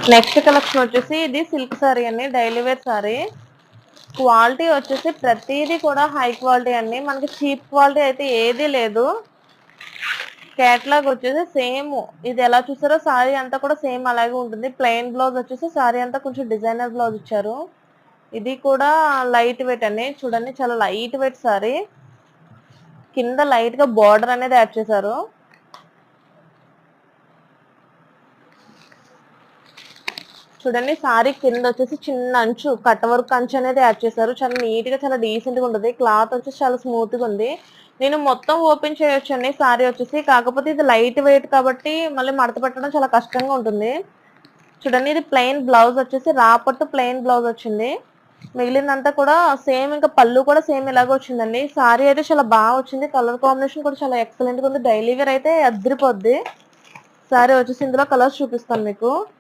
Next collection వచ్చేసి ఇది silk sorry అండి, డైలీ వేర్ సారీ. క్వాలిటీ వచ్చేసి ప్రతిదీ కూడా హై క్వాలిటీ అండి, మనకి చీప్ క్వాలిటీ అయితే ఏదీ లేదు. కేటలాగ్ వచ్చేసి సేమ్ ఇది ఎలా చూసారో సారీ అంతా కూడా సేమ్ అలాగే ఉంటుంది. ప్లెయిన్ బ్లౌజ్ వచ్చేసి సారీ అంతా కొంచెం డిజైనర్ బ్లౌజ్ ఇచ్చారు. ఇది కూడా లైట్ వెయిట్ అండి, చూడండి చాలా లైట్ వెయిట్ సారీ. కింద లైట్ గా బార్డర్ అనేది యాడ్ చేశారు. చూడండి సారీ కింద వచ్చేసి చిన్న అంచు కట్ వర్క్ అంచు అనేది యాడ్ చేశారు. చాలా నీట్ గా చాలా డీసెంట్ గా ఉంటుంది. క్లాత్ వచ్చేసి చాలా స్మూత్ గా ఉంది. నేను మొత్తం ఓపెన్ చేయొచ్చు అండి సారీ వచ్చేసి, కాకపోతే ఇది లైట్ వెయిట్ కాబట్టి మళ్ళీ మడత పెట్టడం చాలా కష్టంగా ఉంటుంది. చూడండి ఇది ప్లెయిన్ బ్లౌజ్ వచ్చేసి రాపట్టు ప్లెయిన్ బ్లౌజ్ వచ్చింది. మిగిలినంతా కూడా సేమ్, ఇంకా పళ్ళు కూడా సేమ్ ఇలాగే వచ్చిందండి. సారీ అయితే చాలా బాగా వచ్చింది. కలర్ కాంబినేషన్ కూడా చాలా ఎక్సలెంట్ గా ఉంది. డైలీ వేర్ అయితే అదిరిపోద్ది. సారీ వచ్చేసి ఇందులో కలర్స్ చూపిస్తాను మీకు.